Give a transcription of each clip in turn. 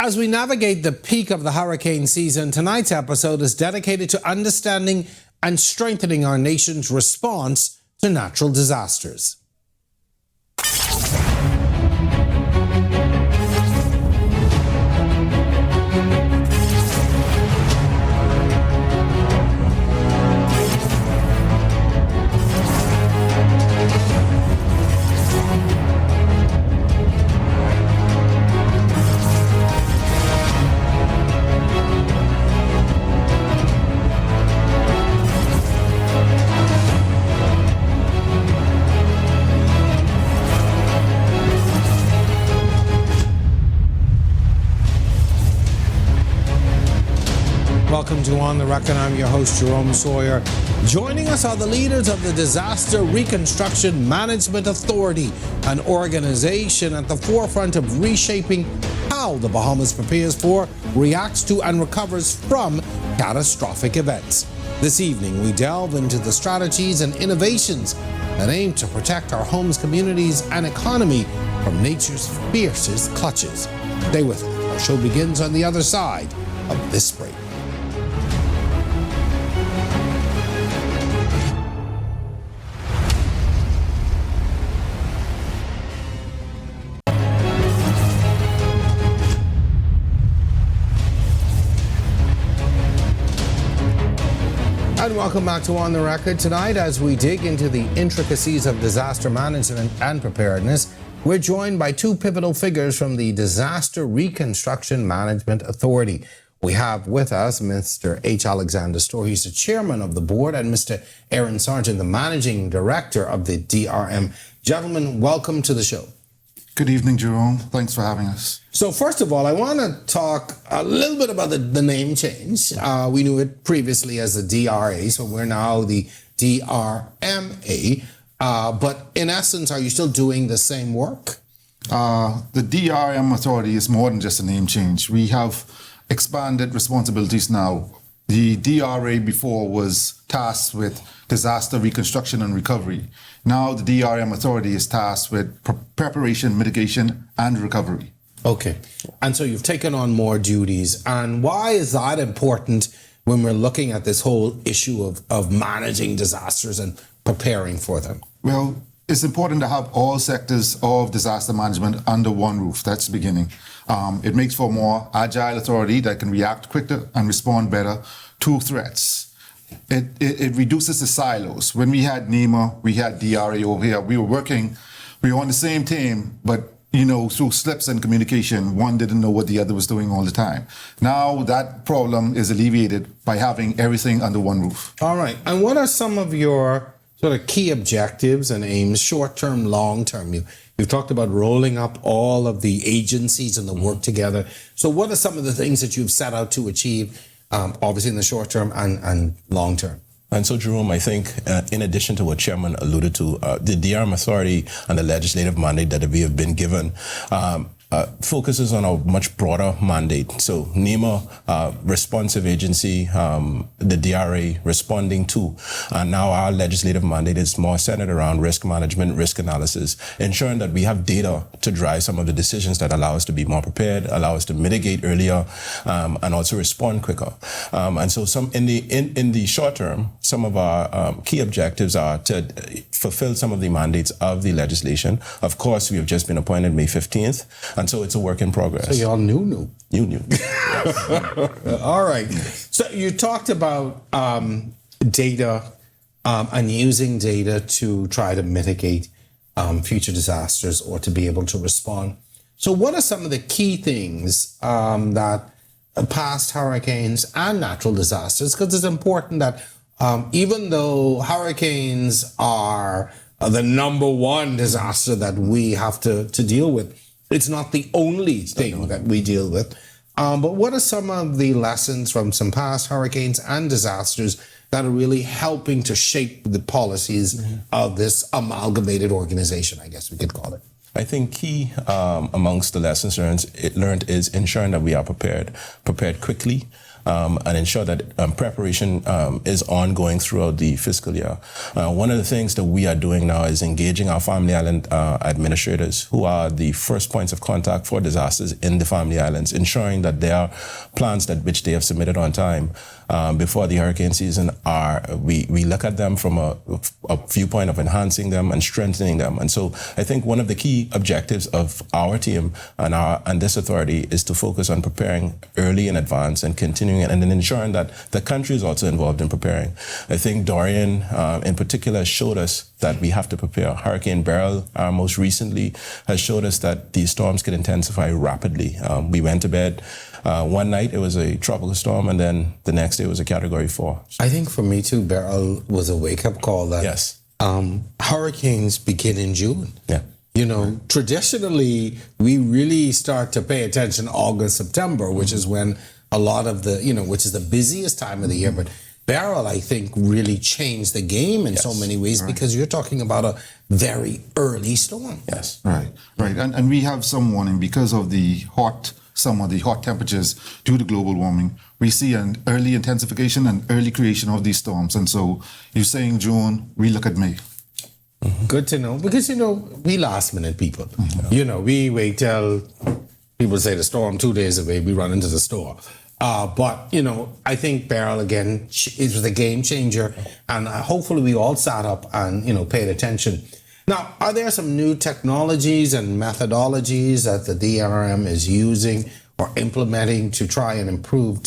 As we navigate the peak of the hurricane season, tonight's episode is dedicated to understanding and strengthening our nation's response to natural disasters. Welcome to On the Record. I'm your host, Jerome Sawyer. Joining us are the leaders of the Disaster Reconstruction Management Authority, an organization at the forefront of reshaping how the Bahamas prepares for, reacts to, and recovers from catastrophic events. This evening, we delve into the strategies and innovations that aim to protect our homes, communities, and economy from nature's fiercest clutches. Stay with us. Our show begins on the other side of this break. And welcome back to On the Record. Tonight, as we dig into the intricacies of disaster management and preparedness, we're joined by two pivotal figures from the Disaster Reconstruction Management Authority. We have with us Mr. H. Alexander Storr, he's the chairman of the board, and Mr. Aarone Sargent, the managing director of the DRM. Gentlemen, welcome to the show. Good evening, Jerome. Thanks for having us. So first of all, I want to talk a little bit about the name change. We knew it previously as the DRA, so we're now the DRMA. But in essence, are you still doing the same work? The DRM Authority is more than just a name change. We have expanded responsibilities now. The DRA before was tasked with disaster reconstruction and recovery. Now the DRM Authority is tasked with preparation, mitigation, and recovery. Okay. And so you've taken on more duties. And why is that important when we're looking at this whole issue of managing disasters and preparing for them? Well, it's important to have all sectors of disaster management under one roof. That's the beginning. It makes for a more agile authority that can react quicker and respond better to threats. It reduces the silos. When we had NEMA, we had DRA over here. We were on the same team, but through slips in communication, one didn't know what the other was doing all the time. Now that problem is alleviated by having everything under one roof. All right. And what are some of your sort of key objectives and aims, short-term, long-term? You've talked about rolling up all of the agencies and the work together. So what are some of the things that you've set out to achieve, obviously in the short term and long term? And so, Jerome, I think in addition to what Chairman alluded to, the DRM Authority and the legislative mandate that we have been given focuses on a much broader mandate. So NEMA, responsive agency, the DRA responding to. And now our legislative mandate is more centered around risk management, risk analysis, ensuring that we have data to drive some of the decisions that allow us to be more prepared, allow us to mitigate earlier, and also respond quicker. And so in the short term, some of our key objectives are to fulfill some of the mandates of the legislation. Of course, we have just been appointed May 15th. And so it's a work in progress. So you're all new. New. All right. So you talked about data and using data to try to mitigate future disasters or to be able to respond. So what are some of the key things that past hurricanes and natural disasters, because it's important that even though hurricanes are the number one disaster that we have to deal with, it's not the only thing that we deal with. But what are some of the lessons from some past hurricanes and disasters that are really helping to shape the policies of this amalgamated organization, I guess we could call it? I think key amongst the lessons learned is ensuring that we are prepared quickly, and ensure that preparation is ongoing throughout the fiscal year. One of the things that we are doing now is engaging our Family Island administrators, who are the first points of contact for disasters in the Family Islands, ensuring that their plans that which they have submitted on time before the hurricane season we look at them from a viewpoint of enhancing them and strengthening them. And so I think one of the key objectives of our team and this authority is to focus on preparing early in advance and continuing it, and then ensuring that the country is also involved in preparing. I think Dorian in particular showed us that we have to prepare. Hurricane Beryl most recently has showed us that these storms can intensify rapidly. We went to bed one night, it was a tropical storm, and then the next day it was a Category 4. I think for me too, Beryl was a wake-up call that Yes. Hurricanes begin in June. Yeah. You know, traditionally, we really start to pay attention August, September, which is when a lot of which is the busiest time of the year. But Beryl, I think, really changed the game in so many ways, because you're talking about a very early storm. Yes. Right. And we have some warning because of some of the hot temperatures due to global warming. We see an early intensification and early creation of these storms. And so you're saying June, we look at May. Mm-hmm. Good to know, because, we last minute people. Mm-hmm. We wait till people say the storm 2 days away, we run into the store. But, I think Beryl, again, it was a game changer. And hopefully we all sat up and, paid attention. Now, are there some new technologies and methodologies that the DRM is using or implementing to try and improve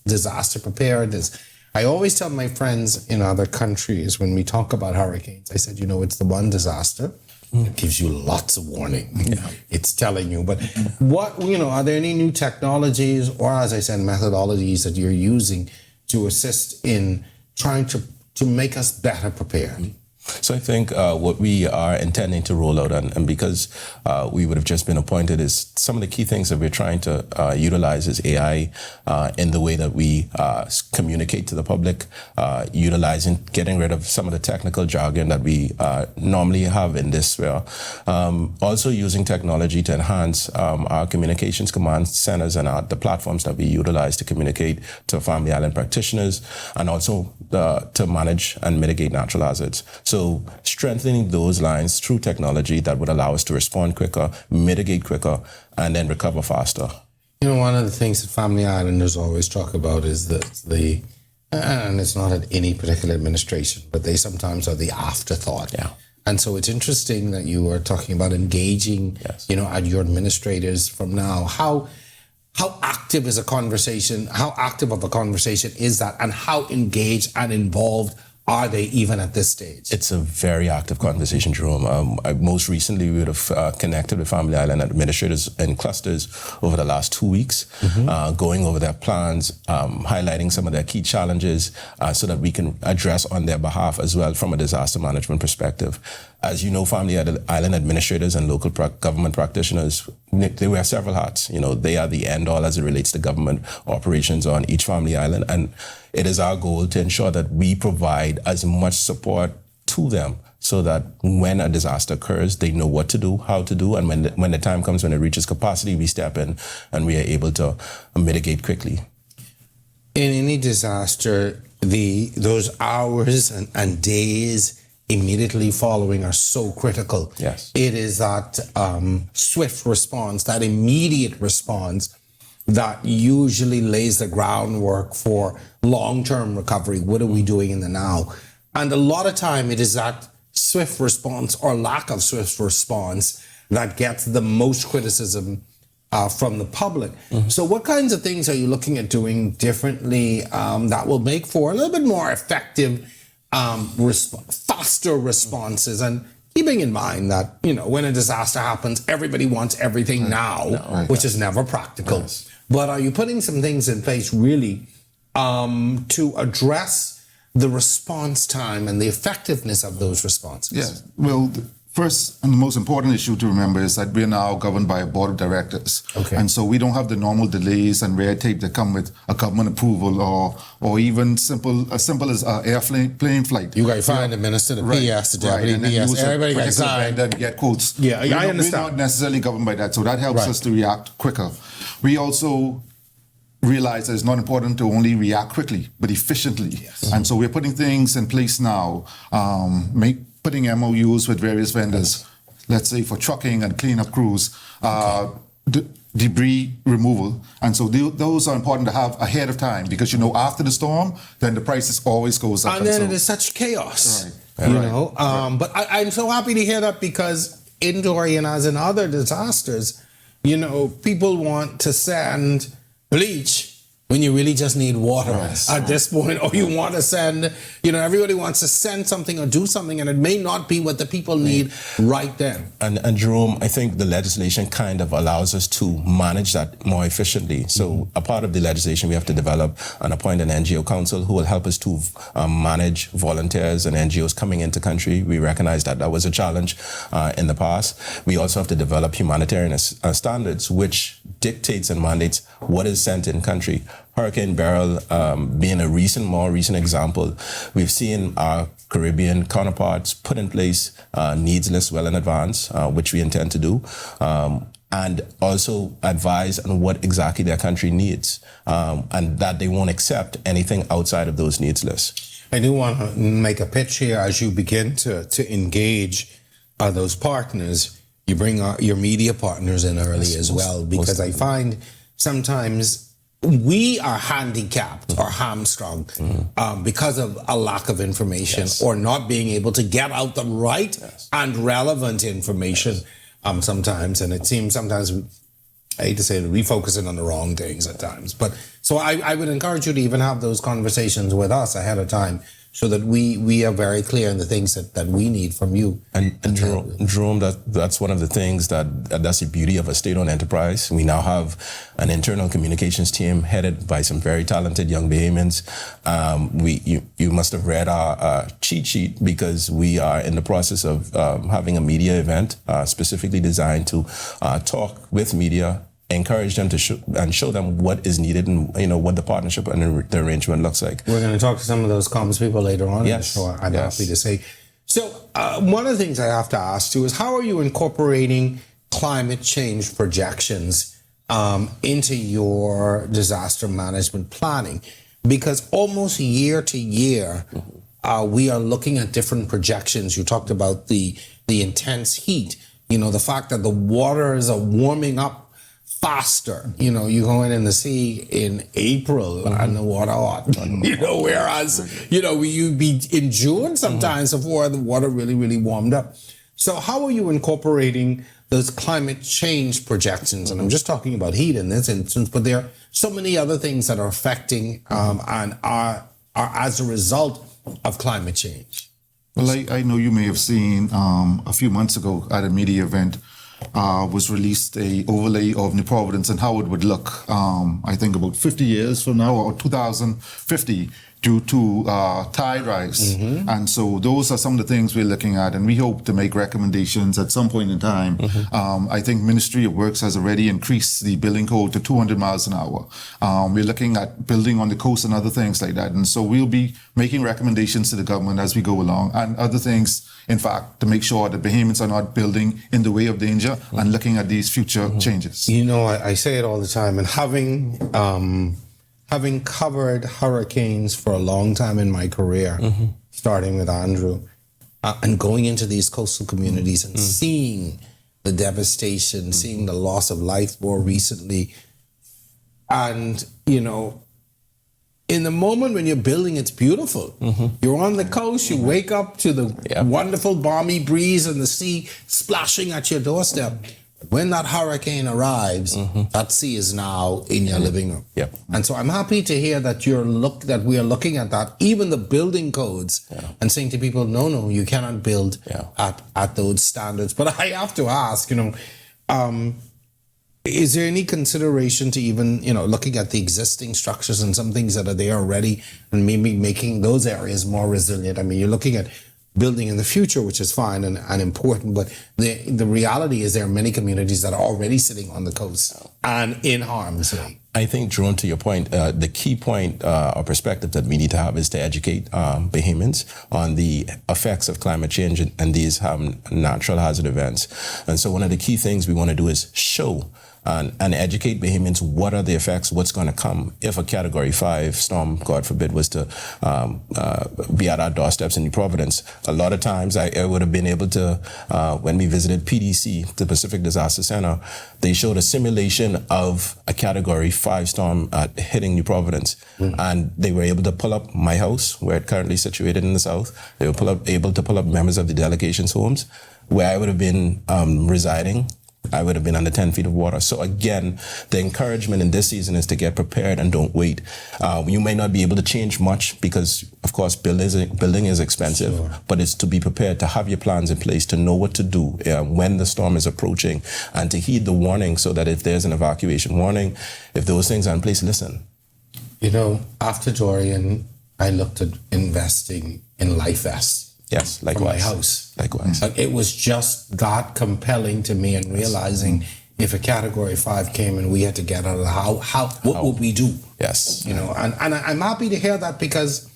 disaster preparedness? I always tell my friends in other countries when we talk about hurricanes, I said, it's the one disaster. It gives you lots of warning. Yeah. It's telling you. But are there any new technologies or, as I said, methodologies that you're using to assist in trying to make us better prepared? So I think what we are intending to roll out, and because we would have just been appointed, is some of the key things that we're trying to utilize is AI in the way that we communicate to the public, utilizing, getting rid of some of the technical jargon that we normally have in this sphere. Also using technology to enhance our communications command centers and the platforms that we utilize to communicate to Family Island practitioners, and also to manage and mitigate natural hazards. So strengthening those lines through technology that would allow us to respond quicker, mitigate quicker, and then recover faster. One of the things that Family Islanders always talk about is and it's not at any particular administration, but they sometimes are the afterthought. Yeah. And so it's interesting that you are talking about engaging, at your administrators from now. How active is a conversation? How active of a conversation is that? And how engaged and involved are they even at this stage? It's a very active conversation, Jerome. Most recently, we would have connected with Family Island administrators in clusters over the last 2 weeks, going over their plans, highlighting some of their key challenges so that we can address on their behalf as well from a disaster management perspective. As you know, Family Island administrators and local government practitioners, they wear several hats. They are the end-all as it relates to government operations on each Family Island. And it is our goal to ensure that we provide as much support to them so that when a disaster occurs, they know what to do, how to do, and when the time comes when it reaches capacity, we step in and we are able to mitigate quickly. In any disaster, those hours and days immediately following are so critical. Yes. It is that swift response, that immediate response that usually lays the groundwork for long-term recovery. What are we doing in the now? And a lot of time it is that swift response or lack of swift response that gets the most criticism from the public. Mm-hmm. So what kinds of things are you looking at doing differently that will make for a little bit more effective faster responses, and keeping in mind that, when a disaster happens, everybody wants everything now, which is never practical. Yes. But are you putting some things in place really to address the response time and the effectiveness of those responses? Yes. Well, the first and the most important issue to remember is that we're now governed by a board of directors. Okay. And so we don't have the normal delays and red tape that come with a government approval or even as simple as airplane flight. You got to find the minister, the PS, the deputy PS, everybody got to sign. And get quotes. Yeah, I understand. We're not necessarily governed by that, so that helps us to react quicker. We also realize that it's not important to only react quickly, but efficiently. Yes. And so we're putting things in place now, putting MOUs with various vendors, let's say for trucking and cleanup crews, debris removal. And so those are important to have ahead of time because, after the storm, then the prices always goes up. And then it is such chaos, right. you know. But I'm so happy to hear that because in Dorian, as in other disasters, people want to send bleach when you really just need water at this point, or you want to send, everybody wants to send something or do something, and it may not be what the people need right then. And Jerome, I think the legislation kind of allows us to manage that more efficiently. So a part of the legislation, we have to develop and appoint an NGO council who will help us to manage volunteers and NGOs coming into country. We recognize that was a challenge in the past. We also have to develop humanitarian standards, which dictates and mandates what is sent in country. Hurricane Beryl being a more recent example, we've seen our Caribbean counterparts put in place needs lists well in advance, which we intend to do, and also advise on what exactly their country needs, and that they won't accept anything outside of those needs lists. I do want to make a pitch here as you begin to engage those partners. You bring your media partners in early as well, because I find sometimes we are handicapped or hamstrung because of a lack of information or not being able to get out the right and relevant information sometimes. And it seems sometimes, I hate to say it, we focusing on the wrong things at times. But so I would encourage you to even have those conversations with us ahead of time so that we are very clear in the things that we need from you. And Jerome, that's one of the things that's the beauty of a state-owned enterprise. We now have an internal communications team headed by some very talented young Bahamians. You must have read our cheat sheet because we are in the process of having a media event specifically designed to talk with media, encourage them to show them what is needed and what the partnership and the arrangement looks like. We're going to talk to some of those comms people later on. Yes. So I'm happy to say. So one of the things I have to ask too is how are you incorporating climate change projections into your disaster management planning? Because almost year to year, we are looking at different projections. You talked about the intense heat, the fact that the waters are warming up faster. You go in the sea in April and the water hot, whereas, you'd be in June sometimes before the water really, really warmed up. So how are you incorporating those climate change projections? And I'm just talking about heat in this instance, but there are so many other things that are affecting and are as a result of climate change. Well, I know you may have seen a few months ago at a media event, was released a overlay of New Providence and how it would look, I think about 50 years from now, or 2050, due to tide rise. And so those are some of the things we're looking at, and we hope to make recommendations at some point in time. I think Ministry of Works has already increased the building code to 200 miles an hour. We're looking at building on the coast and other things like that. And so we'll be making recommendations to the government as we go along, and other things, in fact, to make sure that Bahamians are not building in the way of danger and looking at these future changes. I say it all the time, and having covered hurricanes for a long time in my career, starting with Andrew, and going into these coastal communities and seeing the devastation, seeing the loss of life more recently. And, in the moment when you're building, it's beautiful. You're on the coast, you wake up to the wonderful balmy breeze and the sea splashing at your doorstep. When that hurricane arrives, that sea is now in your living room. And so I'm happy to hear that that we are looking at that, even the building codes, and saying to people, no, you cannot build at those standards. But I have to ask, is there any consideration to even, looking at the existing structures and some things that are there already and maybe making those areas more resilient? I mean, you're looking at building in the future, which is fine and important, but the reality is there are many communities that are already sitting on the coast and in harm's way. I think, Jerome, to your point, the key point or perspective that we need to have is to educate Bahamians on the effects of climate change and these natural hazard events. And so one of the key things we want to do is show and educate Bahamians what are the effects, what's going to come if a Category 5 storm, God forbid, was to be at our doorsteps in New Providence. A lot of times I would have been able to, when we visited PDC, the Pacific Disaster Center, they showed a simulation of a Category 5 storm hitting New Providence. And they were able to pull up my house, where it's currently situated in the south. They were able to pull up members of the delegation's homes, where I would have been residing. I would have been under 10 feet of water. So again, the encouragement in this season is to get prepared and don't wait. You may not be able to change much because, of course, building is expensive, sure. But it's to be prepared, to have your plans in place, to know what to do when the storm is approaching, and to heed the warning so that if there's an evacuation warning, if those things are in place, listen. You know, after Dorian, I looked at investing in life vests. Yes, likewise. For my house. Likewise. It was just that compelling to me, and realizing if a Category 5 came and we had to get out of the house, what would we do? Yes. You know, and I'm happy to hear that, because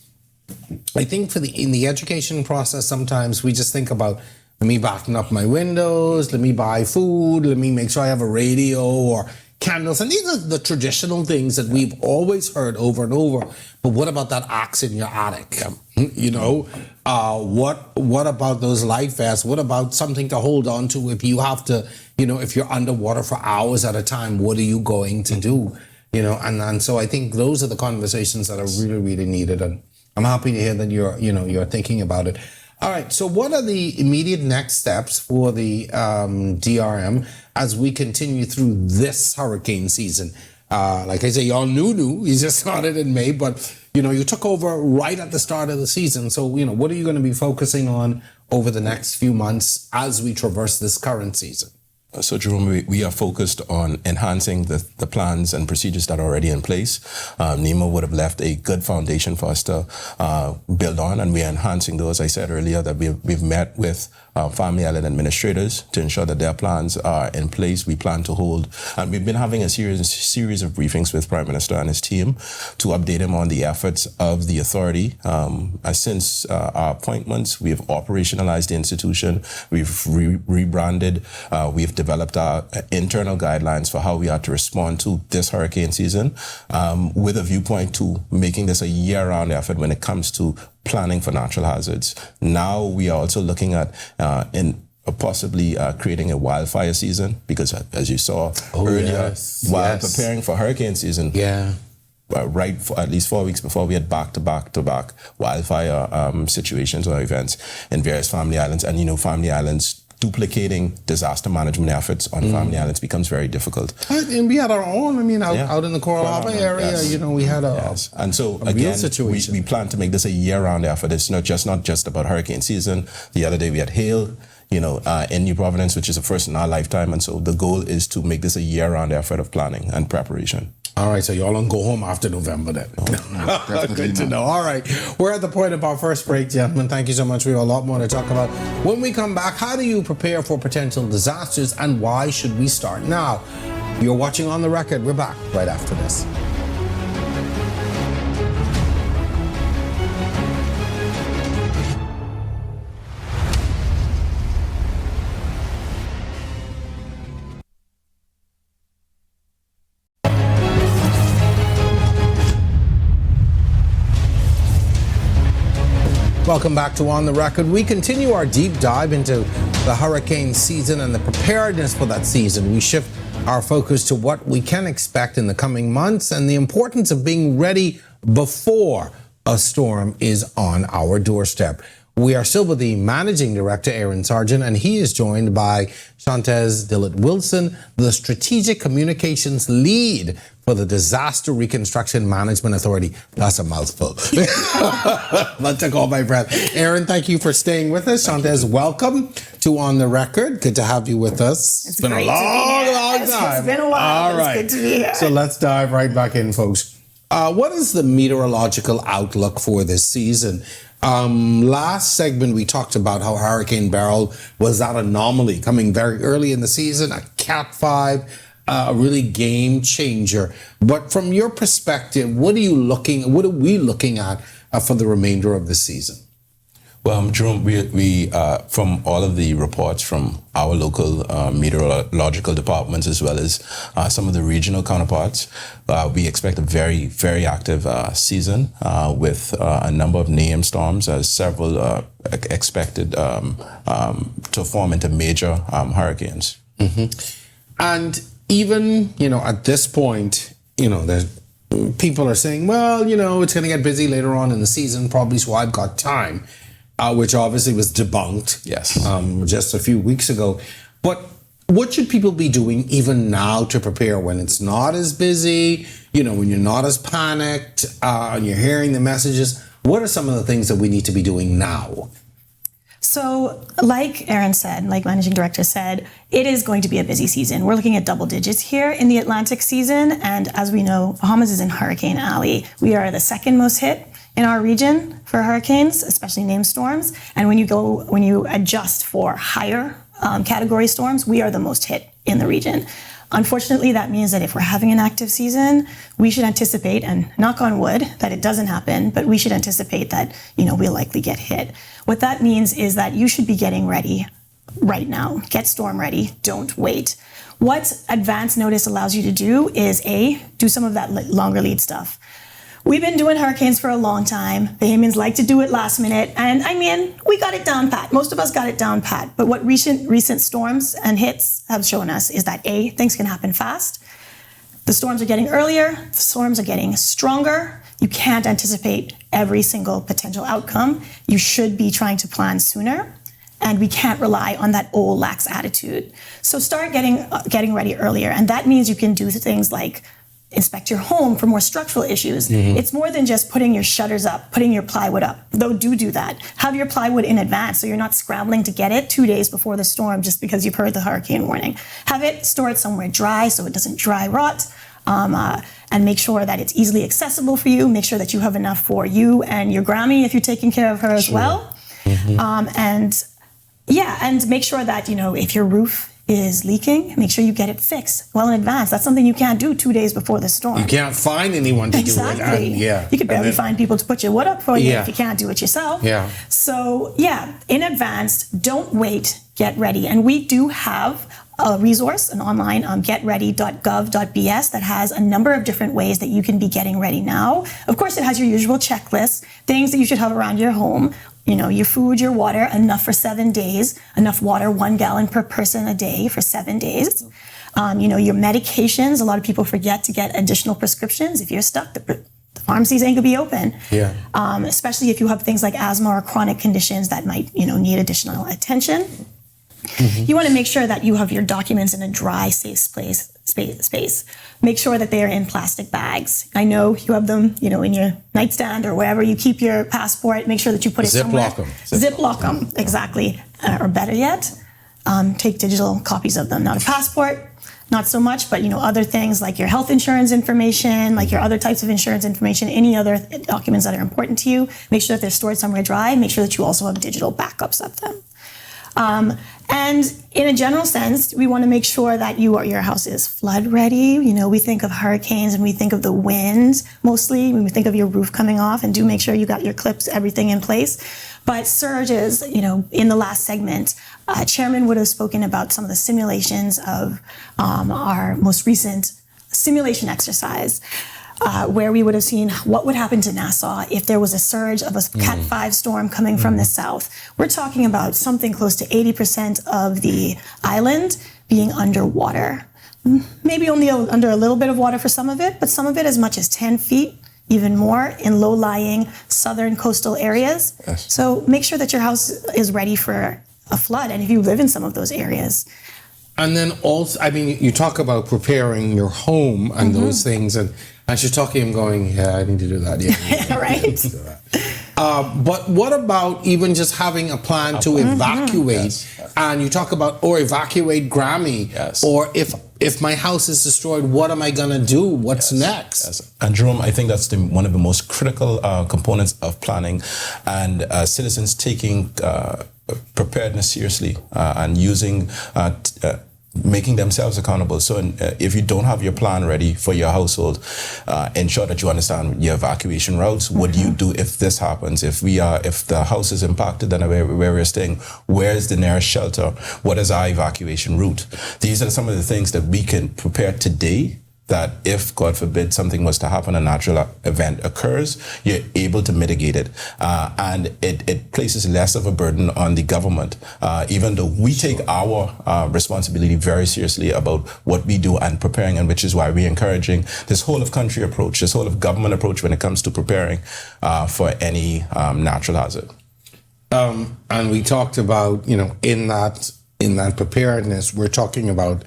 I think in the education process, sometimes we just think about, let me batten up my windows, let me buy food, let me make sure I have a radio or candles, and these are the traditional things that we've always heard over and over. But what about that axe in your attic? You know, what about those life vests? What about something to hold on to if you have to, you know, if you're underwater for hours at a time? What are you going to do? You know, and so I think those are the conversations that are really, really needed, and I'm happy to hear that you're thinking about it. All right, so what are the immediate next steps for the DRM as we continue through this hurricane season? Like I say, y'all new. You just started in May, but, you know, you took over right at the start of the season. So, you know, what are you going to be focusing on over the next few months as we traverse this current season? So, Jerome, we are focused on enhancing the plans and procedures that are already in place. NEMA would have left a good foundation for us to build on, and we are enhancing those. I said earlier that we've met with Family Island administrators to ensure that their plans are in place. We plan to hold, and we've been having a series of briefings with Prime Minister and his team to update him on the efforts of the authority. Since our appointments, we have operationalized the institution. We've rebranded. We've developed our internal guidelines for how we are to respond to this hurricane season, with a viewpoint to making this a year-round effort when it comes to planning for natural hazards. Now we are also looking at possibly creating a wildfire season, because as you saw earlier, while preparing for hurricane season, right, for at least 4 weeks before, we had back-to-back wildfire situations or events in various family islands. And, you know, family islands, duplicating disaster management efforts on family islands becomes very difficult. And we had our own, out in the Coral Harbor area, you know, we had And so, again, we plan to make this a year-round effort. It's not just about hurricane season. The other day we had hail, you know, in New Providence, which is a first in our lifetime. And so the goal is to make this a year-round effort of planning and preparation. All right, so y'all don't go home after November then. Good to know. All right, we're at the point of our first break, gentlemen. Thank you so much. We have a lot more to talk about. When we come back, how do you prepare for potential disasters, and why should we start now? You're watching On the Record. We're back right after this. Welcome back to On the Record. We continue our deep dive into the hurricane season and the preparedness for that season. We shift our focus to what we can expect in the coming months and the importance of being ready before a storm is on our doorstep. We are still with the Managing Director, Aarone Sargent, and he is joined by Chauntez Dillet-Wilson, the Strategic Communications Lead for the Disaster Reconstruction Management Authority. That's a mouthful. That took all my breath. Aarone, thank you for staying with us. Chauntez, welcome to On the Record. Good to have you with us. It's been a long time. It's been a while. All right. It's good to be here. So let's dive right back in, folks. What is the meteorological outlook for this season? Last segment, we talked about how Hurricane Beryl was that anomaly coming very early in the season, a Cat 5, a really game changer. But from your perspective, what are we looking at for the remainder of the season? Well, Jerome, we from all of the reports from our local meteorological departments as well as some of the regional counterparts, we expect a very, very active season with a number of named storms, several expected to form into major hurricanes. And even, at this point, people are saying, well, it's going to get busy later on in the season, probably, so I've got time. Which obviously was debunked just a few weeks ago. But what should people be doing even now to prepare when it's not as busy, when you're not as panicked, and you're hearing the messages? What are some of the things that we need to be doing now? So like Aaron said, like Managing Director said, it is going to be a busy season. We're looking at double digits here in the Atlantic season. And as we know, Bahamas is in Hurricane Alley. We are the second most hit in our region for hurricanes, especially named storms. And when you adjust for higher category storms, we are the most hit in the region. Unfortunately, that means that if we're having an active season, we should anticipate, and knock on wood, that it doesn't happen, but we should anticipate that, we'll likely get hit. What that means is that you should be getting ready right now. Get storm ready, don't wait. What advance notice allows you to do is do some of that longer lead stuff. We've been doing hurricanes for a long time. Bahamians like to do it last minute. And we got it down pat. Most of us got it down pat. But what recent storms and hits have shown us is that things can happen fast. The storms are getting earlier. The storms are getting stronger. You can't anticipate every single potential outcome. You should be trying to plan sooner. And we can't rely on that old lax attitude. So start getting ready earlier. And that means you can do things like inspect your home for more structural issues. It's more than just putting your shutters up, putting your plywood up, though do that. Have your plywood in advance so you're not scrambling to get it 2 days before the storm just because you've heard the hurricane warning. Store it somewhere dry so it doesn't dry rot, and make sure that it's easily accessible for you. Make sure that you have enough for you and your Grammy if you're taking care of her as well. And make sure that, if your roof is leaking, make sure you get it fixed well in advance. That's something you can't do 2 days before the storm. You can't find anyone to do it. Exactly. You could barely find people to put your wood up for you if you can't do it yourself. So in advance, don't wait, get ready. And we do have a resource, an online getready.gov.bs that has a number of different ways that you can be getting ready now. Of course, it has your usual checklist, things that you should have around your home. Your food, your water, enough for 7 days, enough water, 1 gallon per person a day for 7 days. Your medications, a lot of people forget to get additional prescriptions. If you're stuck, the pharmacies ain't gonna be open. Especially if you have things like asthma or chronic conditions that might, need additional attention. You want to make sure that you have your documents in a dry, safe space. Make sure that they are in plastic bags. I know you have them, in your nightstand or wherever you keep your passport. Make sure that you put it somewhere. Ziploc them, exactly. Or better yet, take digital copies of them. Now, the passport, not so much, but other things like your health insurance information, like your other types of insurance information, any other documents that are important to you, make sure that they're stored somewhere dry. Make sure that you also have digital backups of them. And in a general sense, we want to make sure that your house is flood ready. We think of hurricanes and we think of the wind mostly when we think of your roof coming off, and do make sure you got your clips, everything in place. But surges, in the last segment, Chairman would have spoken about some of the simulations of our most recent simulation exercise. Where we would have seen what would happen to Nassau if there was a surge of a Cat 5 storm coming from the south. We're talking about something close to 80% of the island being underwater. Maybe only under a little bit of water for some of it, but some of it as much as 10 feet, even more, in low-lying southern coastal areas. So make sure that your house is ready for a flood, and if you live in some of those areas. And then also, you talk about preparing your home and those things, and as you're talking, I'm going, I need to do that. Right. But what about even just having a plan to evacuate? And you talk about, or evacuate Grammy, or if my house is destroyed, what am I gonna do? What's next? And Jerome, I think that's one of the most critical components of planning, and citizens taking preparedness seriously and using making themselves accountable. So if you don't have your plan ready for your household, ensure that you understand your evacuation routes. What do you do if this happens? If the house is impacted and where we're staying, where is the nearest shelter? What is our evacuation route? These are some of the things that we can prepare today, that if, God forbid, something was to happen, a natural event occurs, you're able to mitigate it. And it places less of a burden on the government, even though we take our responsibility very seriously about what we do and preparing, and which is why we're encouraging this whole of country approach, this whole of government approach when it comes to preparing for any natural hazard. And we talked about, in that preparedness, we're talking about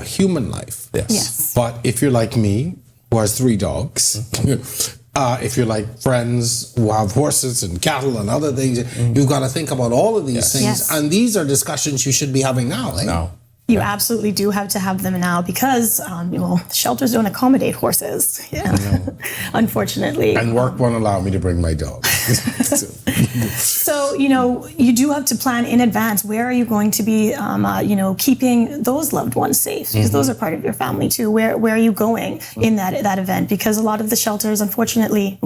human life. Yes. But if you're like me, who has 3 dogs, if you're like friends who have horses and cattle and other things, you've got to think about all of these things. Yes. And these are discussions you should be having now. Now. You absolutely do have to have them now, because shelters don't accommodate horses, unfortunately. And work won't allow me to bring my dog. So, you do have to plan in advance. Where are you going to be, keeping those loved ones safe? Because those are part of your family too. Where are you going in that event? Because a lot of the shelters, unfortunately,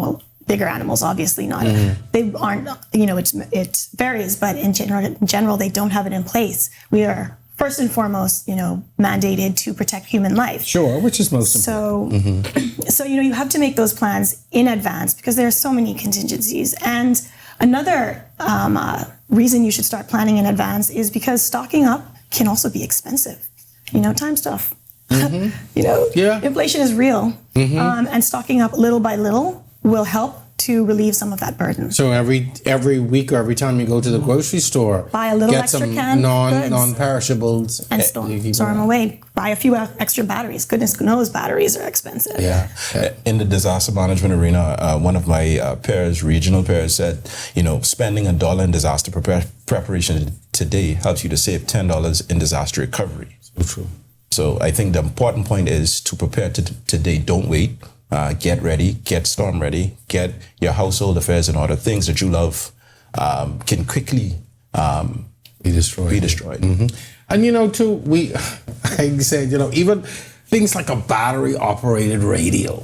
bigger animals, obviously not. They aren't, it varies, but in general, they don't have it in place. We are first and foremost, mandated to protect human life. Sure, which is most important. So, you have to make those plans in advance, because there are so many contingencies. And another reason you should start planning in advance is because stocking up can also be expensive. Time stuff. Inflation is real. And stocking up little by little will help to relieve some of that burden. So every week or every time you go to the grocery store, buy a little get extra some canned goods non-perishables and store them away. Buy a few extra batteries. Goodness knows batteries are expensive. Yeah. In the disaster management arena, one of my regional peers said, spending $1 in disaster preparation today helps you to save $10 in disaster recovery. So true. So I think the important point is to prepare today. Don't wait. Get ready, get storm ready, get your household affairs in order. Things that you love can quickly be destroyed. And too, I said, even things like a battery operated radio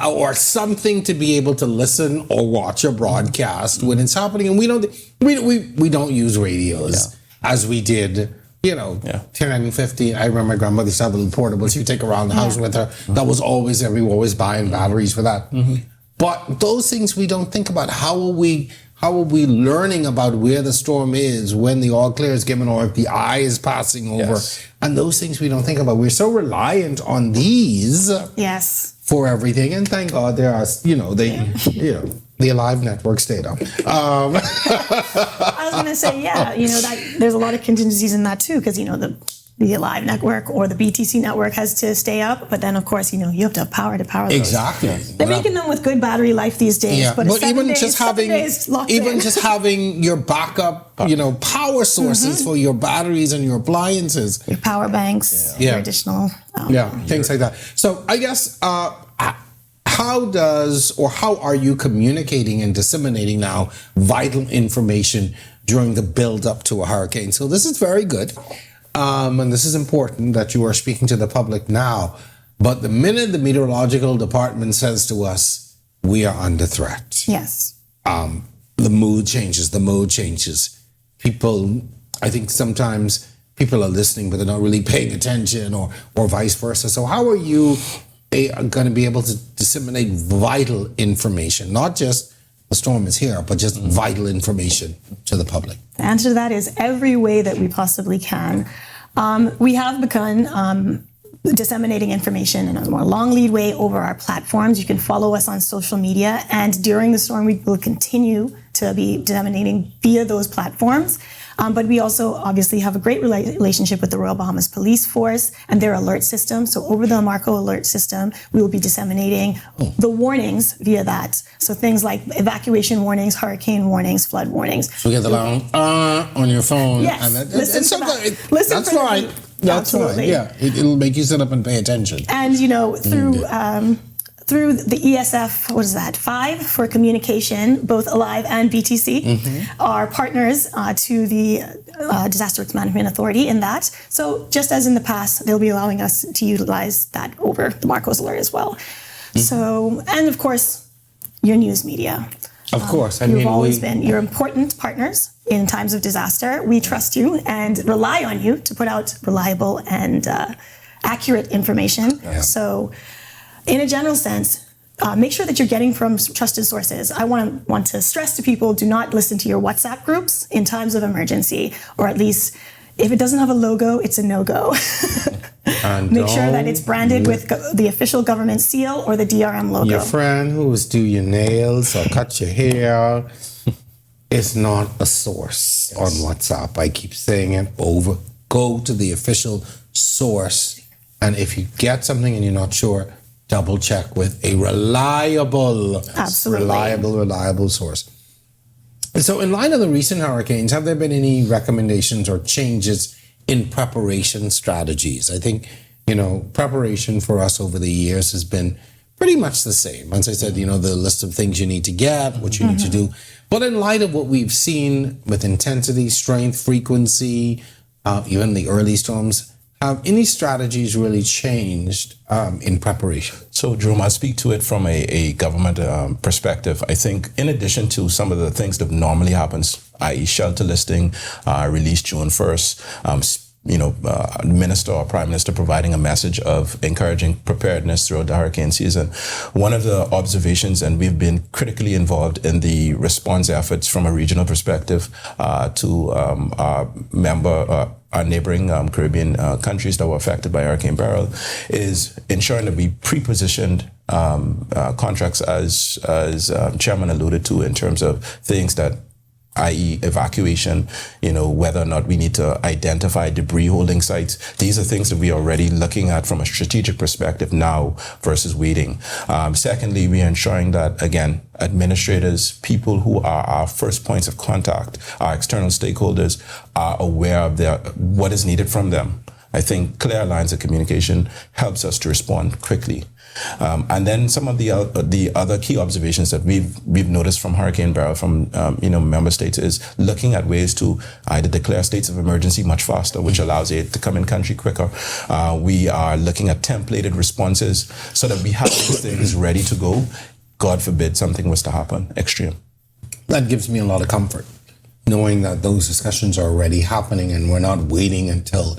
or something to be able to listen or watch a broadcast when it's happening. And we don't use radios as we did 10 and 15. I remember my grandmother used to have little portables you take around the house with her. That was always we were always buying batteries for that. But those things we don't think about. How are we learning about where the storm is, when the all clear is given, or if the eye is passing over? Yes. And those things we don't think about. We're so reliant on these for everything. And thank God there are, the Alive Network's data. I was going to say, that there's a lot of contingencies in that too, because, the Alive Network or the BTC network has to stay up, but then of course, you have to have power to power those. Exactly. They're making them with good battery life these days, but even just having your backup, power sources for your batteries and your appliances, your power banks, your additional, things like that. So I guess, how are you communicating and disseminating now vital information during the build up to a hurricane? So this is very good. And this is important that you are speaking to the public now. But the minute the meteorological department says to us, we are under threat. Yes. The mood changes. People, I think sometimes people are listening, but they're not really paying attention or vice versa. So how are you going to be able to disseminate vital information, not just the storm is here, but just vital information to the public? The answer to that is every way that we possibly can. We have begun disseminating information in a more long lead way over our platforms. You can follow us on social media, and during the storm, we will continue to be disseminating via those platforms. But we also obviously have a great relationship with the Royal Bahamas Police Force and their alert system. So over the Marco alert system, we will be disseminating the warnings via that. So things like evacuation warnings, hurricane warnings, flood warnings. So you get the long on your phone. Yes, and listen to that. Listen that's fine. That's fine. Yeah, it'll make you sit up and pay attention. And through through the ESF, 5 for communication, both Alive and BTC are partners to the Disaster Risk Management Authority in that. So just as in the past, they'll be allowing us to utilize that over the Marcos alert as well. So, and of course, your news media. Of course. You've always been your important partners in times of disaster. We trust you and rely on you to put out reliable and accurate information. Yeah. So in a general sense, make sure that you're getting from trusted sources. I want to stress to people, do not listen to your WhatsApp groups in times of emergency, or at least if it doesn't have a logo, it's a no-go. Make sure that it's branded with the official government seal or the DRM logo. Your friend who was do your nails or cut your hair is not a source on WhatsApp. I keep saying it over. Go to the official source, and if you get something and you're not sure, double check with a reliable source. So in light of the recent hurricanes, have there been any recommendations or changes in preparation strategies? I think, preparation for us over the years has been pretty much the same. As I said, the list of things you need to get, what you need to do. But in light of what we've seen with intensity, strength, frequency, even the early storms, have any strategies really changed in preparation? So, Jerome, I speak to it from a government perspective. I think in addition to some of the things that normally happens, i.e. shelter listing, released June 1st, minister or prime minister providing a message of encouraging preparedness throughout the hurricane season. One of the observations, and we've been critically involved in the response efforts from a regional perspective to our neighboring Caribbean countries that were affected by Hurricane Beryl, is ensuring that we pre-positioned contracts as Chairman alluded to, in terms of things that, i.e. evacuation, whether or not we need to identify debris holding sites. These are things that we are already looking at from a strategic perspective now versus waiting. Secondly, we are ensuring that, again, administrators, people who are our first points of contact, our external stakeholders, are aware of what is needed from them. I think clear lines of communication helps us to respond quickly. And then some of the other key observations that we've noticed from Hurricane Beryl from member states is looking at ways to either declare states of emergency much faster, which allows aid to come in country quicker. We are looking at templated responses so that we have these things ready to go. God forbid something was to happen extreme. That gives me a lot of comfort, knowing that those discussions are already happening and we're not waiting until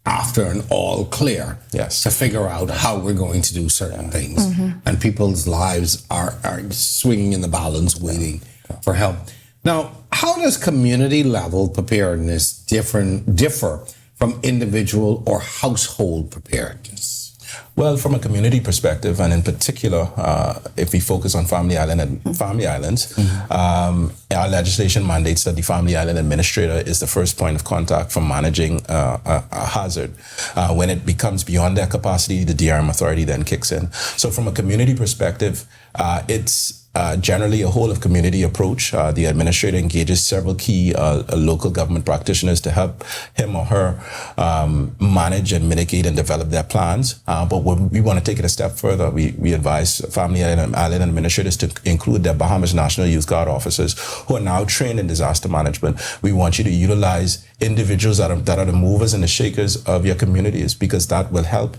after an all clear to figure out how we're going to do certain things. And people's lives are swinging in the balance, waiting for help. Now, how does community level preparedness differ from individual or household preparedness? Well, from a community perspective, and in particular, if we focus on Family Island and Family Islands, our legislation mandates that the Family Island administrator is the first point of contact for managing a hazard. When it becomes beyond their capacity, the DRM authority then kicks in. So from a community perspective, it's generally a whole of community approach. The administrator engages several key local government practitioners to help him or her manage and mitigate and develop their plans. But when we want to take it a step further, we advise Family Island administrators to include their Bahamas National Youth Guard officers who are now trained in disaster management. We want you to utilize individuals that are the movers and the shakers of your communities, because that will help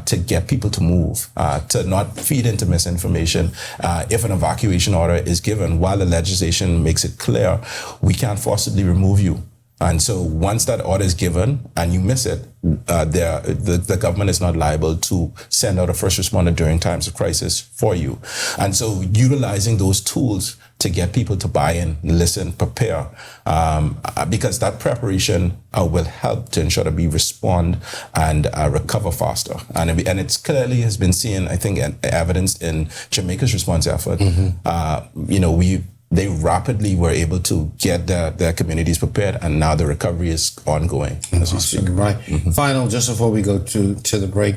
to get people to move, to not feed into misinformation. If an evacuation order is given, while the legislation makes it clear, we can't forcibly remove you. And so once that order is given and you miss it, the government is not liable to send out a first responder during times of crisis for you. And so utilizing those tools to get people to buy in, listen, prepare, because that preparation will help to ensure that we respond and recover faster. And it's clearly has been seen, I think, evidenced in Jamaica's response effort. They rapidly were able to get their communities prepared, and now the recovery is ongoing as we speak. Right. Final, just before we go to the break,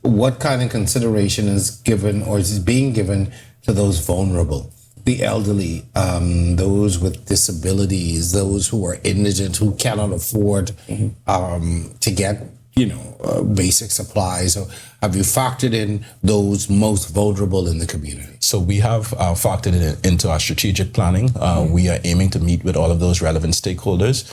what kind of consideration is given or is being given to those vulnerable, the elderly, those with disabilities, those who are indigent, who cannot afford to get basic supplies? Or have you factored in those most vulnerable in the community? So we have factored it into our strategic planning. We are aiming to meet with all of those relevant stakeholders.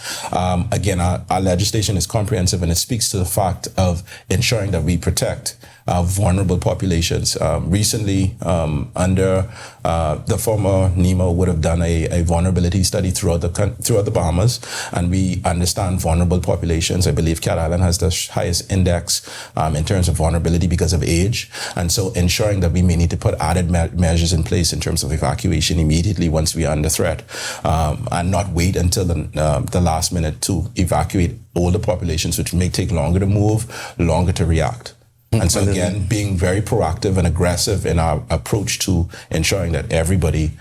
Again, our legislation is comprehensive, and it speaks to the fact of ensuring that we protect vulnerable populations. Recently, under the former NEMA would have done a vulnerability study throughout the Bahamas, and we understand vulnerable populations. I believe Cat Island has the highest index in terms of vulnerability because of age, and so ensuring that we may need to put added measures in place in terms of evacuation immediately once we are under threat, and not wait until the last minute to evacuate older populations, which may take longer to move, longer to react. And so again, being very proactive and aggressive in our approach to ensuring that everybody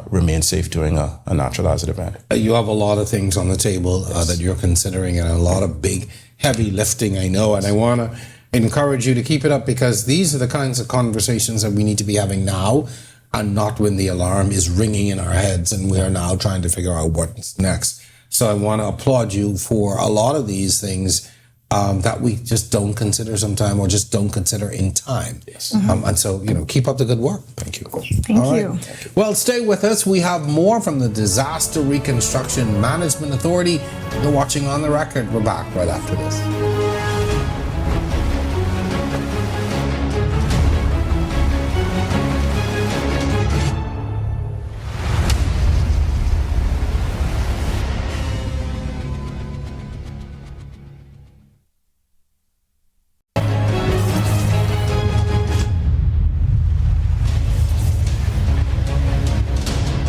remains safe during a natural hazard event. You have a lot of things on the table that you're considering, and a lot of big, heavy lifting, I know, and I want to encourage you to keep it up, because these are the kinds of conversations that we need to be having now, and not when the alarm is ringing in our heads and we are now trying to figure out what's next. So I want to applaud you for a lot of these things that we just don't consider sometime, or just don't consider in time. Yes. And so, keep up the good work. Thank you. Thank you. Well, stay with us. We have more from the Disaster Reconstruction Management Authority. You're watching On the Record. We're back right after this.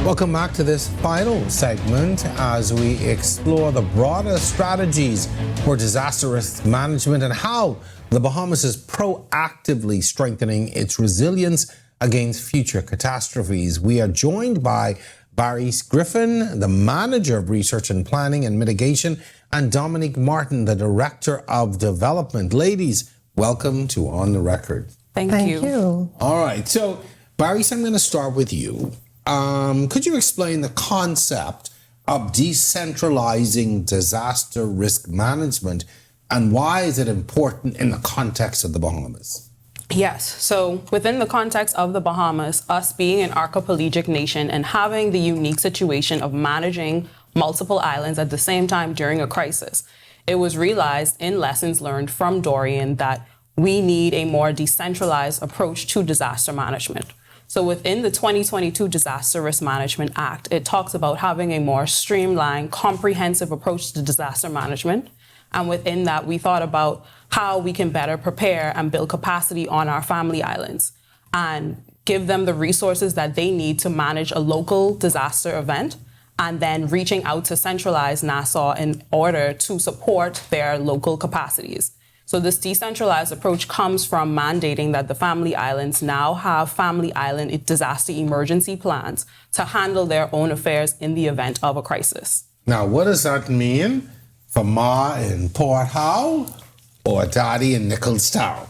Welcome back to this final segment as we explore the broader strategies for disaster risk management and how the Bahamas is proactively strengthening its resilience against future catastrophes. We are joined by Barrise Griffin, the Manager of Research and Planning and Mitigation, and Dominique Martin, the Director of Development. Ladies, welcome to On the Record. Thank you. All right, so Barrise, I'm going to start with you. Could you explain the concept of decentralizing disaster risk management, and why is it important in the context of the Bahamas? Yes. So within the context of the Bahamas, us being an archipelagic nation and having the unique situation of managing multiple islands at the same time during a crisis, it was realized in lessons learned from Dorian that we need a more decentralized approach to disaster management. So within the 2022 Disaster Risk Management Act, it talks about having a more streamlined, comprehensive approach to disaster management. And within that, we thought about how we can better prepare and build capacity on our family islands and give them the resources that they need to manage a local disaster event, and then reaching out to centralized Nassau in order to support their local capacities. So this decentralized approach comes from mandating that the family islands now have family island disaster emergency plans to handle their own affairs in the event of a crisis. Now, what does that mean for Ma in Port Howe or Daddy in Nicholstown?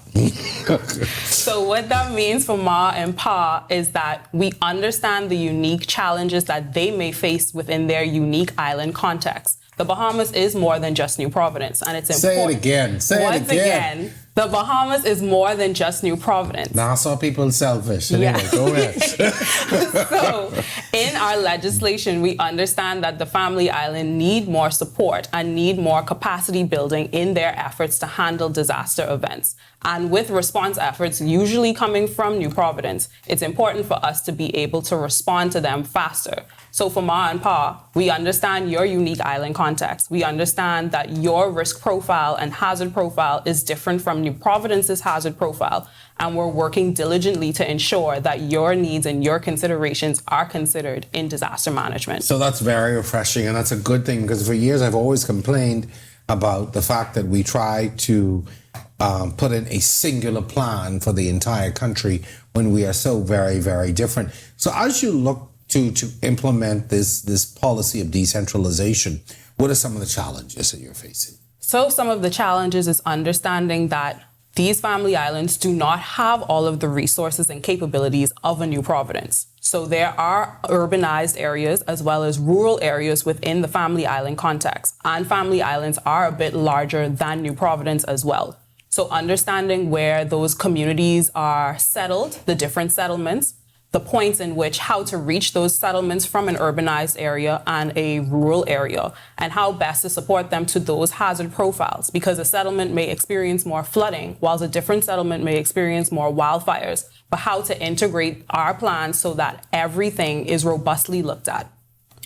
So what that means for Ma and Pa is that we understand the unique challenges that they may face within their unique island context. The Bahamas is more than just New Providence, and it's important. Say it again. Once again, the Bahamas is more than just New Providence. Nassau people selfish. Anyway, go ahead. So, in our legislation, we understand that the family island need more support and need more capacity building in their efforts to handle disaster events. And with response efforts usually coming from New Providence, it's important for us to be able to respond to them faster. So for Ma and Pa, we understand your unique island context. We understand that your risk profile and hazard profile is different from New Providence's hazard profile. And we're working diligently to ensure that your needs and your considerations are considered in disaster management. So that's very refreshing, and that's a good thing, because for years I've always complained about the fact that we try to put in a singular plan for the entire country when we are so very, very different. So as you look to implement this policy of decentralization, what are some of the challenges that you're facing? So some of the challenges is understanding that these family islands do not have all of the resources and capabilities of a New Providence. So there are urbanized areas as well as rural areas within the family island context. And family islands are a bit larger than New Providence as well. So understanding where those communities are settled, the different settlements, the points in which how to reach those settlements from an urbanized area and a rural area, and how best to support them to those hazard profiles, because a settlement may experience more flooding, whilst a different settlement may experience more wildfires, but how to integrate our plans so that everything is robustly looked at.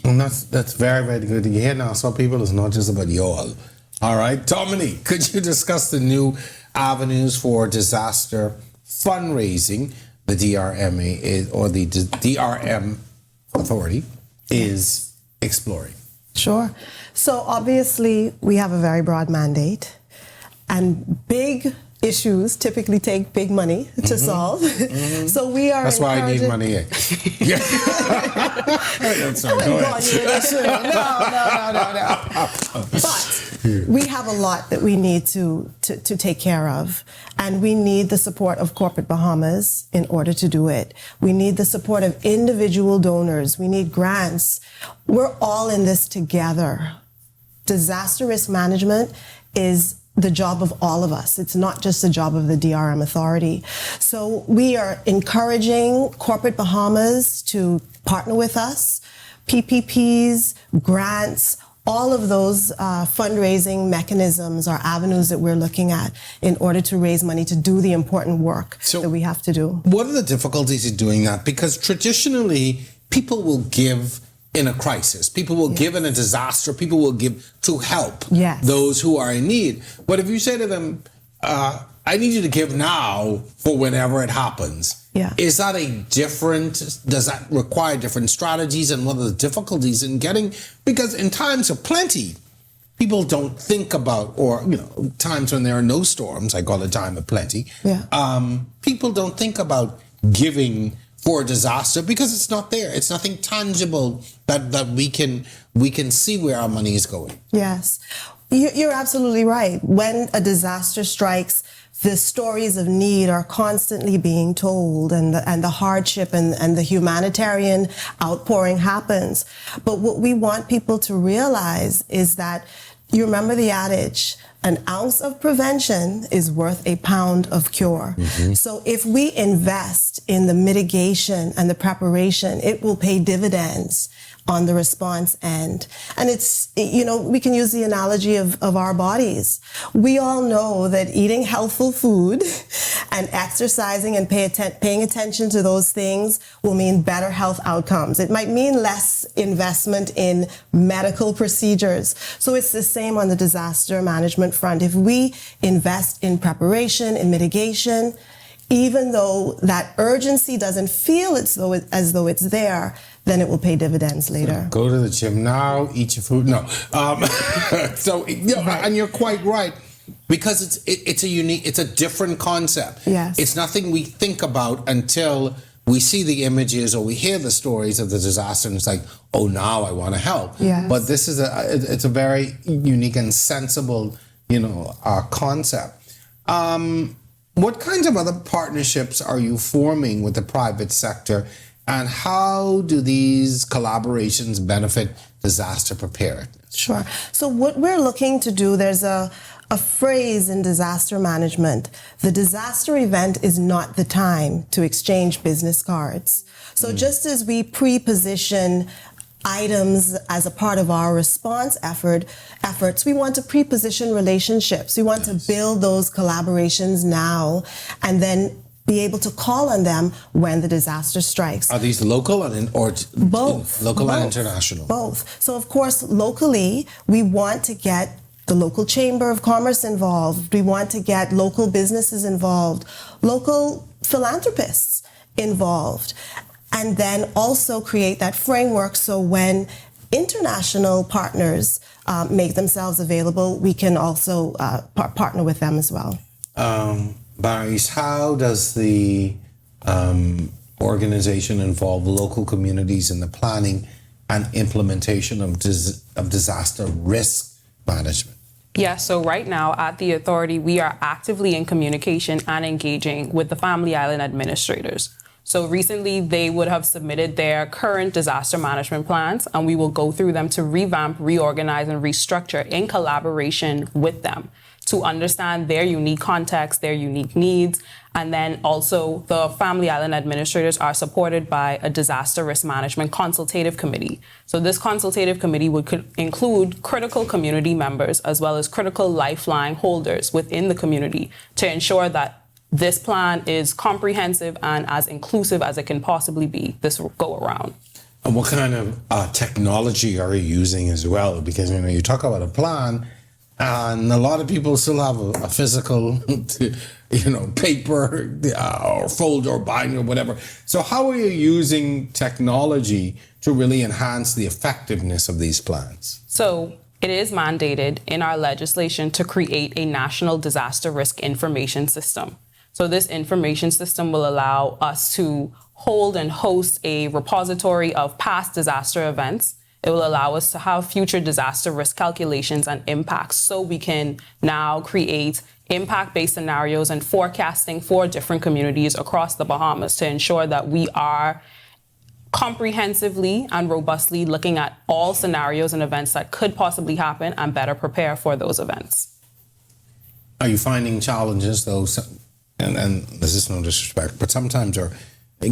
And that's very, very good to hear now. Some people, it's not just about y'all. All right, Dominique, could you discuss the new avenues for disaster fundraising the DRMA is, or the DRM Authority is exploring? Sure. So obviously we have a very broad mandate, and big issues typically take big money to solve. So we are. That's why I need money. Yeah. Sorry, go ahead. No. But we have a lot that we need to take care of, and we need the support of corporate Bahamas in order to do it. We need the support of individual donors. We need grants. We're all in this together. Disaster risk management is the job of all of us. It's not just the job of the DRM Authority. So we are encouraging corporate Bahamas to partner with us, PPPs, grants, all of those fundraising mechanisms are avenues that we're looking at in order to raise money to do the important work that we have to do. What are the difficulties in doing that? Because traditionally, people will give in a crisis. People will give in a disaster. People will give to help those who are in need. But if you say to them, I need you to give now for whenever it happens, is that does that require different strategies, and what are the difficulties in getting, because in times of plenty, people don't think about, or, times when there are no storms, I call it time of plenty, people don't think about giving for a disaster because it's not there. It's nothing tangible that we can see where our money is going. Yes, you're absolutely right. When a disaster strikes, the stories of need are constantly being told, and the hardship and the humanitarian outpouring happens. But what we want people to realize is that, you remember the adage, an ounce of prevention is worth a pound of cure. So if we invest in the mitigation and the preparation, it will pay dividends on the response end. And it's, we can use the analogy of our bodies. We all know that eating healthful food and exercising and paying attention to those things will mean better health outcomes. It might mean less investment in medical procedures. So it's the same on the disaster management front. If we invest in preparation, in mitigation, even though that urgency doesn't feel as though it's there, then it will pay dividends later. Go to the gym now, eat your food. No. And you're quite right, because it's a different concept. Yes. It's nothing we think about until we see the images or we hear the stories of the disaster, and it's like, oh, now I want to help. Yes. But this is it's a very unique and sensible, concept. What kinds of other partnerships are you forming with the private sector, and how do these collaborations benefit disaster preparedness? Sure. So what we're looking to do, there's a phrase in disaster management: the disaster event is not the time to exchange business cards. So just as we pre-position items as a part of our response efforts, we want to pre-position relationships. We want to build those collaborations now, and then be able to call on them when the disaster strikes. Are these local or both? Local and international? Both. So of course, locally, we want to get the local Chamber of Commerce involved. We want to get local businesses involved, local philanthropists involved, and then also create that framework so when international partners make themselves available, we can also partner with them as well. Barrise, how does the organization involve local communities in the planning and implementation of disaster risk management? Yeah, so right now at the authority, we are actively in communication and engaging with the Family Island administrators. So recently, they would have submitted their current disaster management plans, and we will go through them to revamp, reorganize, and restructure in collaboration with them to understand their unique context, their unique needs. And then also the Family Island administrators are supported by a disaster risk management consultative committee. So this consultative committee would include critical community members as well as critical lifeline holders within the community to ensure that this plan is comprehensive and as inclusive as it can possibly be this go around. And what kind of technology are you using as well? Because, you talk about a plan, and a lot of people still have a physical, paper or folder or binder or whatever. So how are you using technology to really enhance the effectiveness of these plans? So it is mandated in our legislation to create a national disaster risk information system. So this information system will allow us to hold and host a repository of past disaster events. It will allow us to have future disaster risk calculations and impacts, so we can now create impact-based scenarios and forecasting for different communities across the Bahamas to ensure that we are comprehensively and robustly looking at all scenarios and events that could possibly happen and better prepare for those events. Are you finding challenges, though, and this is no disrespect, but sometimes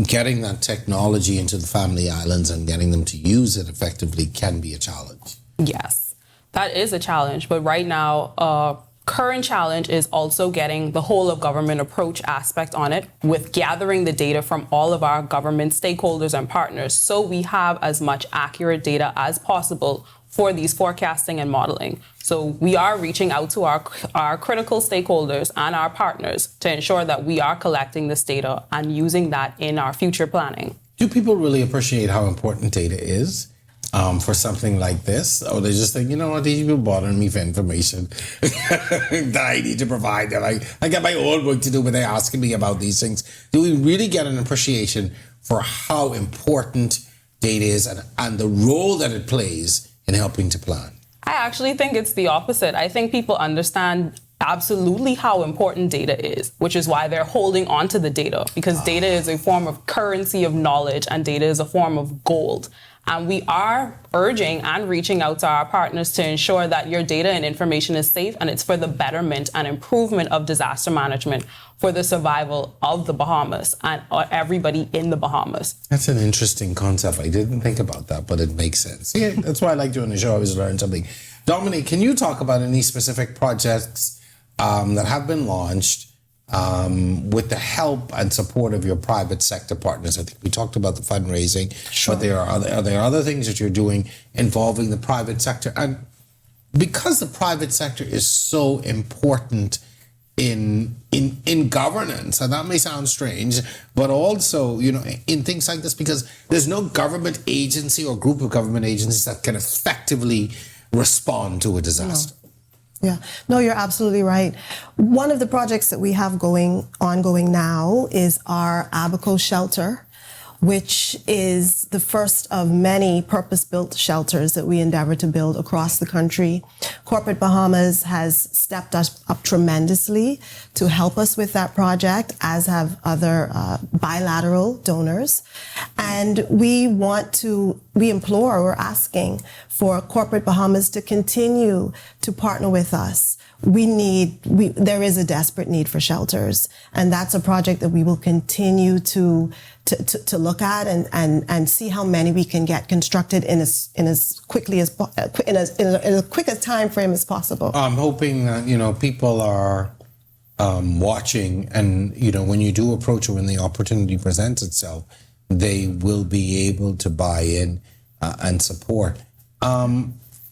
getting that technology into the Family Islands and getting them to use it effectively can be a challenge? Yes, that is a challenge. But right now, current challenge is also getting the whole of government approach aspect on it, with gathering the data from all of our government stakeholders and partners, so we have as much accurate data as possible for these forecasting and modeling. So we are reaching out to our critical stakeholders and our partners to ensure that we are collecting this data and using that in our future planning. Do people really appreciate how important data is for something like this? Or they just think, these people bothering me for information that I need to provide them. I got my own work to do, but they're asking me about these things. Do we really get an appreciation for how important data is and the role that it plays in helping to plan? I actually think it's the opposite. I think people understand absolutely how important data is, which is why they're holding on to the data, because data is a form of currency of knowledge and data is a form of gold. And we are urging and reaching out to our partners to ensure that your data and information is safe and it's for the betterment and improvement of disaster management for the survival of the Bahamas and everybody in the Bahamas. That's an interesting concept. I didn't think about that, but it makes sense. Yeah, that's why I like doing the show. I always learn something. Dominique, can you talk about any specific projects that have been launched with the help and support of your private sector partners? I think we talked about the fundraising, sure. But are there other things that you're doing involving the private sector? And because the private sector is so important in governance, and that may sound strange, but also, in things like this, because there's no government agency or group of government agencies that can effectively respond to a disaster. Yeah, no, you're absolutely right. One of the projects that we have ongoing now is our Abaco shelter, which is the first of many purpose-built shelters that we endeavor to build across the country. Corporate Bahamas has stepped us up tremendously to help us with that project, as have other bilateral donors. And we're asking for Corporate Bahamas to continue to partner with us. There is a desperate need for shelters, and that's a project that we will continue to look at and see how many we can get constructed in as quick a time frame as possible. I'm hoping that people are watching, and when you do approach it, when the opportunity presents itself, they will be able to buy in and support.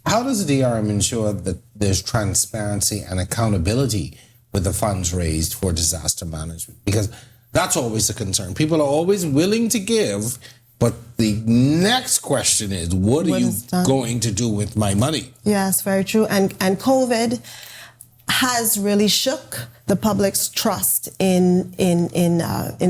How does the DRM ensure that there's transparency and accountability with the funds raised for disaster management? Because that's always a concern. People are always willing to give, but the next question is, what are you going to do with my money? Yes, very true. And COVID has really shook the public's trust in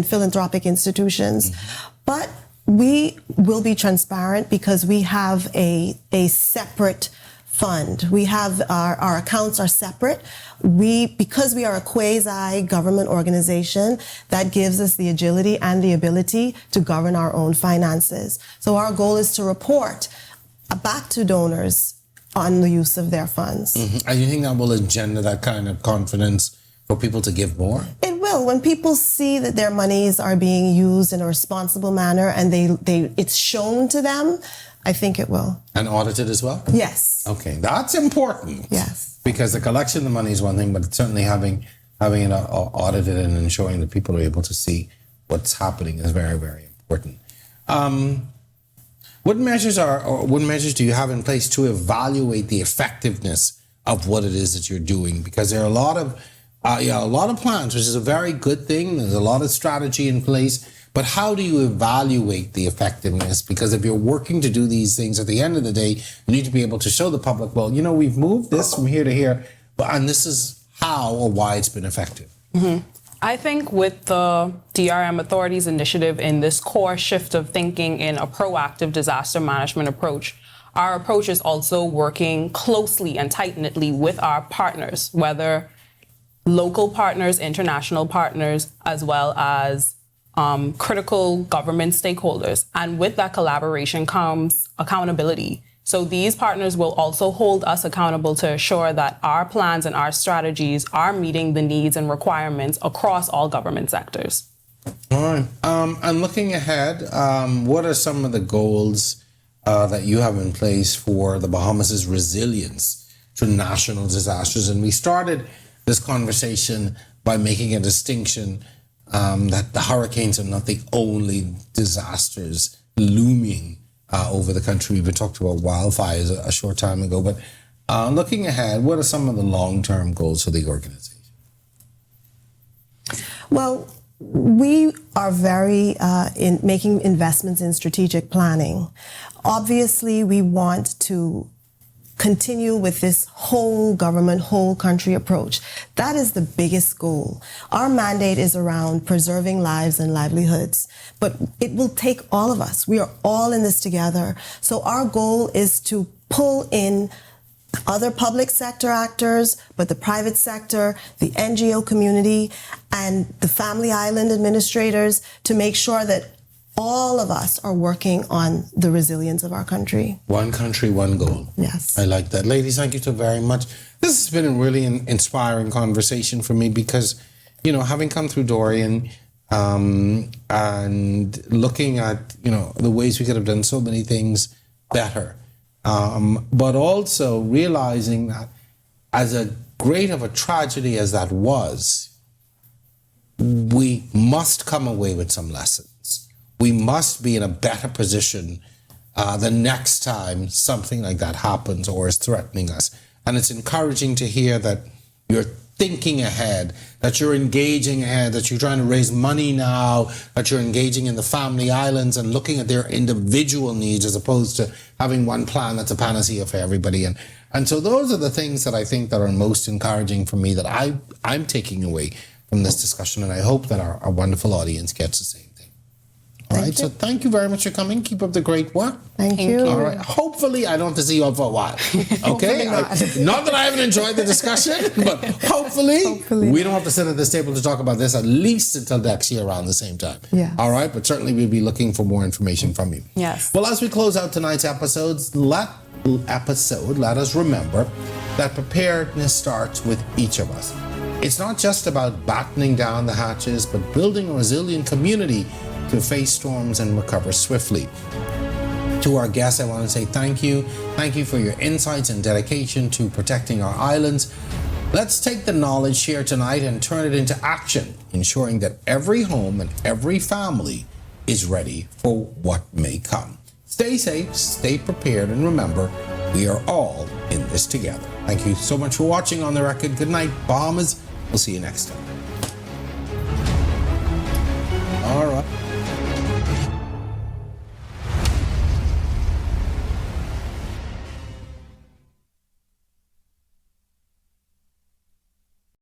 philanthropic institutions. Mm-hmm. But we will be transparent because we have a separate fund. We have our accounts are separate. Because we are a quasi-government organization, that gives us the agility and the ability to govern our own finances. So our goal is to report back to donors on the use of their funds. Mm-hmm. And you think that will engender that kind of confidence for people to give more? It will. When people see that their monies are being used in a responsible manner and it's shown to them, I think it will. And audited as well? Yes. Okay, that's important. Yes. Because the collection of the money is one thing, but certainly having it audited and ensuring that people are able to see what's happening is very, very important. What measures do you have in place to evaluate the effectiveness of what it is that you're doing? Because there are a lot of plans, which is a very good thing. There's a lot of strategy in place. But how do you evaluate the effectiveness? Because if you're working to do these things, at the end of the day, you need to be able to show the public, well, we've moved this from here to here, and this is how or why it's been effective. Mm-hmm. I think with the DRM Authority's initiative in this core shift of thinking in a proactive disaster management approach, our approach is also working closely and tight-knitly with our partners, whether local partners, international partners, as well as critical government stakeholders. And with that collaboration comes accountability. So these partners will also hold us accountable to ensure that our plans and our strategies are meeting the needs and requirements across all government sectors. All right. And looking ahead, what are some of the goals that you have in place for the Bahamas' resilience to national disasters? And we started this conversation by making a distinction that the hurricanes are not the only disasters looming over the country. We talked about wildfires a short time ago, but looking ahead, what are some of the long-term goals for the organization? Well, we are very in making investments in strategic planning. Obviously, we want to continue with this whole government, whole country approach. That is the biggest goal. Our mandate is around preserving lives and livelihoods, but it will take all of us. We are all in this together. So our goal is to pull in other public sector actors, but the private sector, the NGO community, and the Family Island administrators to make sure that all of us are working on the resilience of our country. One country, one goal. Yes. I like that. Ladies, thank you so very much. This has been a really inspiring conversation for me because, having come through Dorian and looking at, the ways we could have done so many things better, but also realizing that as a great of a tragedy as that was, we must come away with some lessons. We must be in a better position the next time something like that happens or is threatening us. And it's encouraging to hear that you're thinking ahead, that you're engaging ahead, that you're trying to raise money now, that you're engaging in the Family Islands and looking at their individual needs as opposed to having one plan that's a panacea for everybody. And so those are the things that I think that are most encouraging for me that I'm taking away from this discussion. And I hope that our wonderful audience gets the same. All right, so thank you very much for coming. Keep up the great work. Thank you. All right. Hopefully, I don't have to see you all for a while. Okay? Not that I haven't enjoyed the discussion, but hopefully we don't have to sit at this table to talk about this at least until next year around the same time. Yeah. All right? But certainly we'll be looking for more information from you. Yes. Well, as we close out tonight's episodes, let us remember that preparedness starts with each of us. It's not just about battening down the hatches, but building a resilient community to face storms and recover swiftly. To our guests, I want to say thank you. Thank you for your insights and dedication to protecting our islands. Let's take the knowledge shared tonight and turn it into action, ensuring that every home and every family is ready for what may come. Stay safe, stay prepared, and remember, we are all in this together. Thank you so much for watching On The Record. Good night, Bahamas. We'll see you next time.